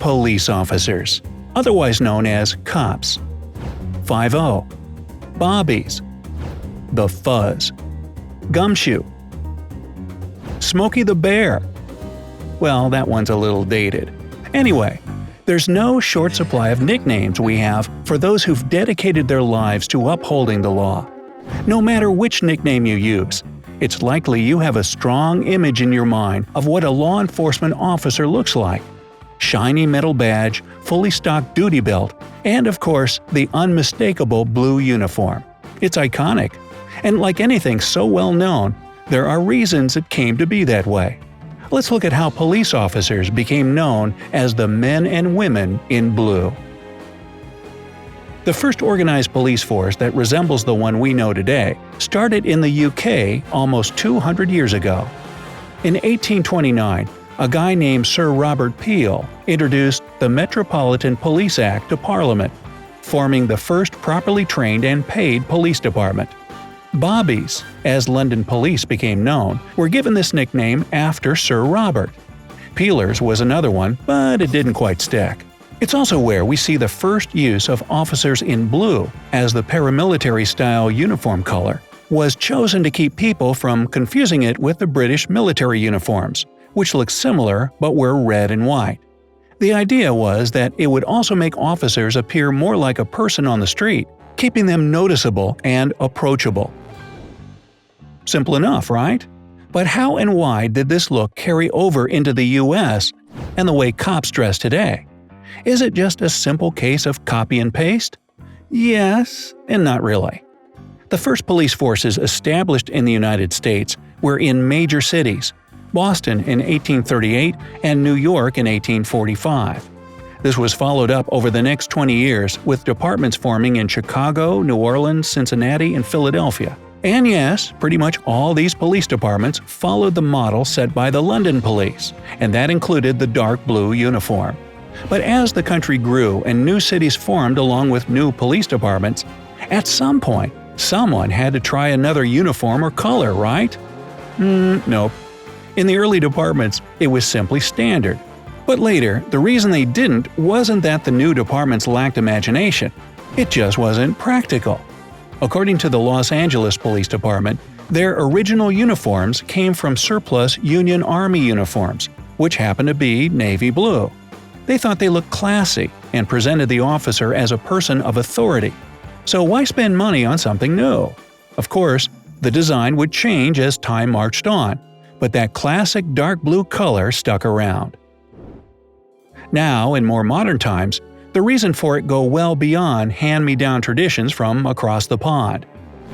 Police officers, otherwise known as cops. 5-0. Bobbies. The Fuzz. Gumshoe. Smokey the Bear. Well, that one's a little dated. Anyway, there's no short supply of nicknames we have for those who've dedicated their lives to upholding the law. No matter which nickname you use, it's likely you have a strong image in your mind of what a law enforcement officer looks like. Shiny metal badge, fully stocked duty belt, and of course, the unmistakable blue uniform. It's iconic. And like anything so well known, there are reasons it came to be that way. Let's look at how police officers became known as the men and women in blue. The first organized police force that resembles the one we know today started in the UK almost 200 years ago. In 1829, a guy named Sir Robert Peel introduced the Metropolitan Police Act to Parliament, forming the first properly trained and paid police department. Bobbies, as London police became known, were given this nickname after Sir Robert. Peelers was another one, but it didn't quite stick. It's also where we see the first use of officers in blue as the paramilitary-style uniform color was chosen to keep people from confusing it with the British military uniforms, which look similar but were red and white. The idea was that it would also make officers appear more like a person on the street, keeping them noticeable and approachable. Simple enough, right? But how and why did this look carry over into the US and the way cops dress today? Is it just a simple case of copy and paste? Yes, and not really. The first police forces established in the United States were in major cities, Boston in 1838 and New York in 1845. This was followed up over the next 20 years with departments forming in Chicago, New Orleans, Cincinnati, and Philadelphia. And yes, pretty much all these police departments followed the model set by the London police, and that included the dark blue uniform. But as the country grew and new cities formed along with new police departments, at some point, someone had to try another uniform or color, right? Nope. In the early departments, it was simply standard. But later, the reason they didn't wasn't that the new departments lacked imagination. It just wasn't practical. According to the Los Angeles Police Department, their original uniforms came from surplus Union Army uniforms, which happened to be navy blue. They thought they looked classy and presented the officer as a person of authority. So why spend money on something new? Of course, the design would change as time marched on, but that classic dark blue color stuck around. Now, in more modern times, the reason for it go well beyond hand-me-down traditions from across the pond.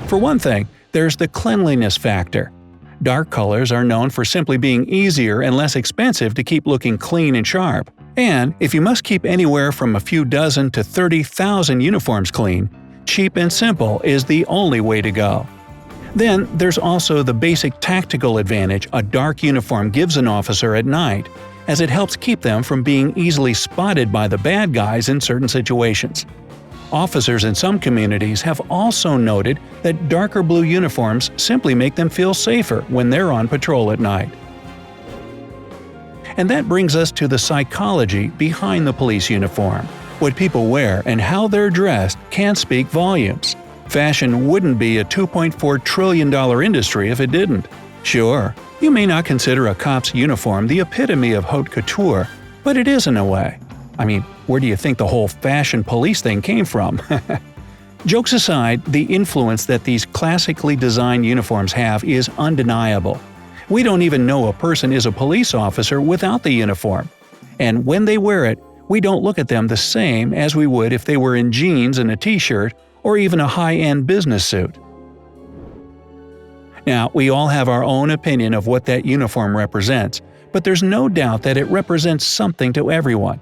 For one thing, there's the cleanliness factor. Dark colors are known for simply being easier and less expensive to keep looking clean and sharp. And if you must keep anywhere from a few dozen to 30,000 uniforms clean, cheap and simple is the only way to go. Then there's also the basic tactical advantage a dark uniform gives an officer at night, as it helps keep them from being easily spotted by the bad guys in certain situations. Officers in some communities have also noted that darker blue uniforms simply make them feel safer when they're on patrol at night. And that brings us to the psychology behind the police uniform. What people wear and how they're dressed can speak volumes. Fashion wouldn't be a $2.4 trillion industry if it didn't. Sure, you may not consider a cop's uniform the epitome of haute couture, but it is in a way. I mean, where do you think the whole fashion police thing came from? Jokes aside, the influence that these classically designed uniforms have is undeniable. We don't even know a person is a police officer without the uniform. And when they wear it, we don't look at them the same as we would if they were in jeans and a t-shirt or even a high-end business suit. Now, we all have our own opinion of what that uniform represents, but there's no doubt that it represents something to everyone.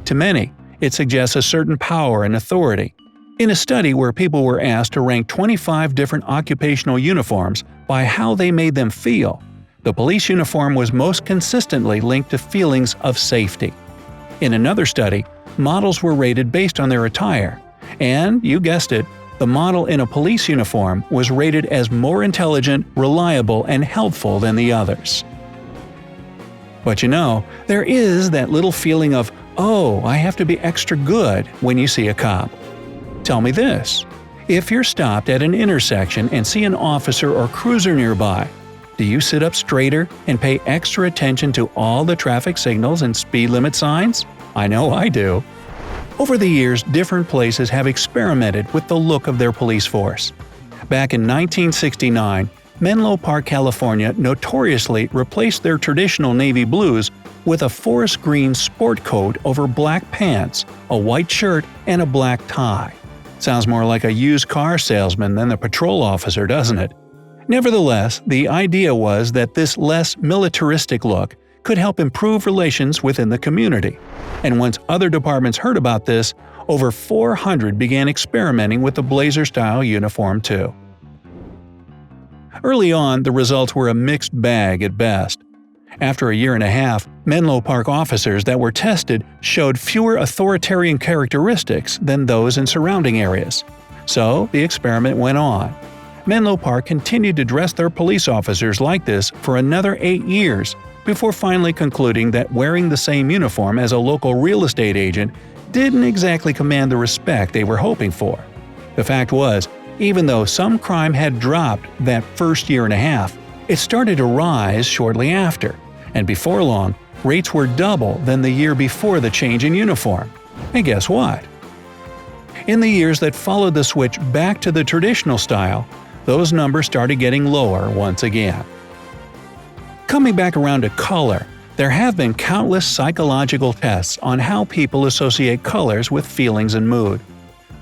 To many, it suggests a certain power and authority. In a study where people were asked to rank 25 different occupational uniforms by how they made them feel, the police uniform was most consistently linked to feelings of safety. In another study, models were rated based on their attire, and, you guessed it, the model in a police uniform was rated as more intelligent, reliable, and helpful than the others. But there is that little feeling of, oh, I have to be extra good when you see a cop. Tell me this. If you're stopped at an intersection and see an officer or cruiser nearby, do you sit up straighter and pay extra attention to all the traffic signals and speed limit signs? I know I do. Over the years, different places have experimented with the look of their police force. Back in 1969, Menlo Park, California notoriously replaced their traditional navy blues with a forest green sport coat over black pants, a white shirt, and a black tie. Sounds more like a used car salesman than a patrol officer, doesn't it? Nevertheless, the idea was that this less militaristic look could help improve relations within the community. And once other departments heard about this, over 400 began experimenting with the blazer-style uniform too. Early on, the results were a mixed bag at best. After a year and a half, Menlo Park officers that were tested showed fewer authoritarian characteristics than those in surrounding areas. So, the experiment went on. Menlo Park continued to dress their police officers like this for another 8 years, before finally concluding that wearing the same uniform as a local real estate agent didn't exactly command the respect they were hoping for. The fact was, even though some crime had dropped that first year and a half, it started to rise shortly after, and before long, rates were double than the year before the change in uniform. And guess what? In the years that followed the switch back to the traditional style, those numbers started getting lower once again. Coming back around to color, there have been countless psychological tests on how people associate colors with feelings and mood.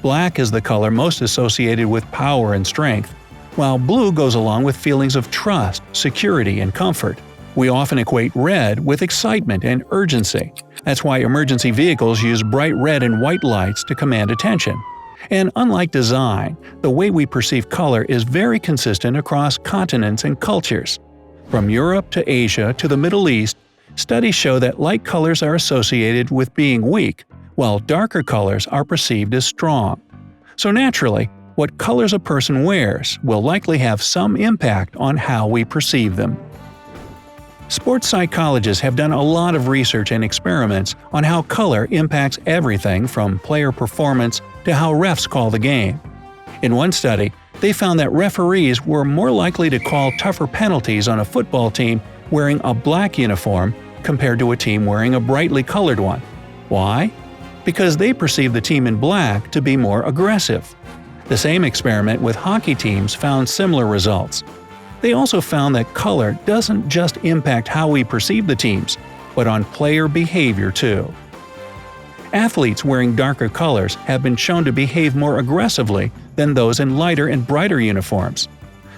Black is the color most associated with power and strength, while blue goes along with feelings of trust, security, and comfort. We often equate red with excitement and urgency. That's why emergency vehicles use bright red and white lights to command attention. And unlike design, the way we perceive color is very consistent across continents and cultures. From Europe to Asia to the Middle East, studies show that light colors are associated with being weak, while darker colors are perceived as strong. So naturally, what colors a person wears will likely have some impact on how we perceive them. Sports psychologists have done a lot of research and experiments on how color impacts everything from player performance to how refs call the game. In one study, they found that referees were more likely to call tougher penalties on a football team wearing a black uniform compared to a team wearing a brightly colored one. Why? Because they perceive the team in black to be more aggressive. The same experiment with hockey teams found similar results. They also found that color doesn't just impact how we perceive the teams, but on player behavior too. Athletes wearing darker colors have been shown to behave more aggressively than those in lighter and brighter uniforms.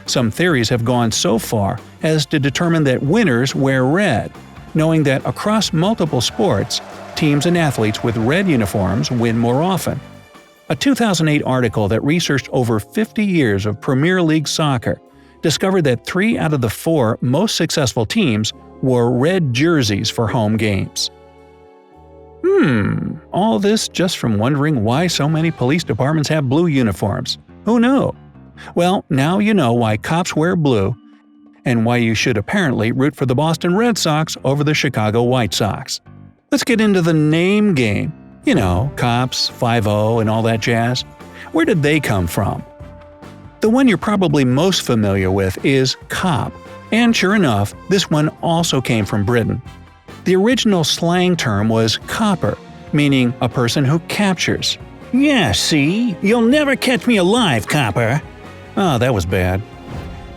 Some theories have gone so far as to determine that winners wear red, knowing that across multiple sports, teams and athletes with red uniforms win more often. A 2008 article that researched over 50 years of Premier League soccer discovered that 3 out of the 4 most successful teams wore red jerseys for home games. All this just from wondering why so many police departments have blue uniforms. Who knew? Well, now you know why cops wear blue, and why you should apparently root for the Boston Red Sox over the Chicago White Sox. Let's get into the name game. You know, cops, 5-0, and all that jazz. Where did they come from? The one you're probably most familiar with is cop, and sure enough, this one also came from Britain. The original slang term was copper, meaning a person who captures. Yeah, see? You'll never catch me alive, copper. Oh, that was bad.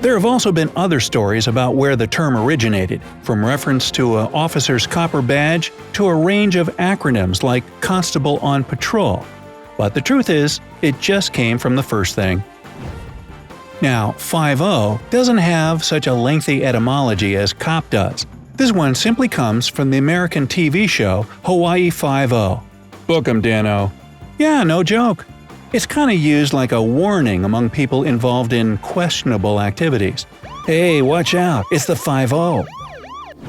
There have also been other stories about where the term originated, from reference to an officer's copper badge to a range of acronyms like Constable on Patrol. But the truth is, it just came from the first thing. Now, 5-0 doesn't have such a lengthy etymology as cop does. This one simply comes from the American TV show Hawaii 5-0. Book 'em, Dano. Yeah, no joke. It's kind of used like a warning among people involved in questionable activities. Hey, watch out, it's the 5-0.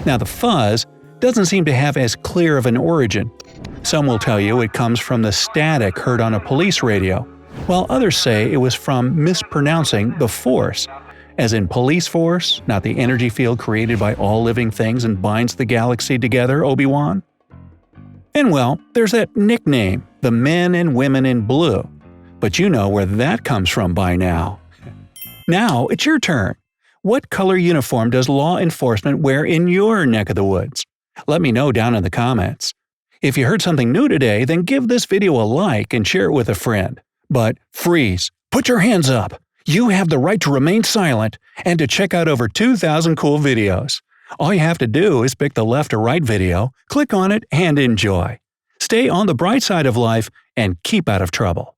Now the fuzz doesn't seem to have as clear of an origin. Some will tell you it comes from the static heard on a police radio, while others say it was from mispronouncing the force. As in police force, not the energy field created by all living things and binds the galaxy together, Obi-Wan? And well, there's that nickname, the men and women in blue. But you know where that comes from by now. Now, it's your turn. What color uniform does law enforcement wear in your neck of the woods? Let me know down in the comments. If you heard something new today, then give this video a like and share it with a friend. But freeze! Put your hands up! You have the right to remain silent and to check out over 2,000 cool videos. All you have to do is pick the left or right video, click on it, and enjoy. Stay on the bright side of life and keep out of trouble.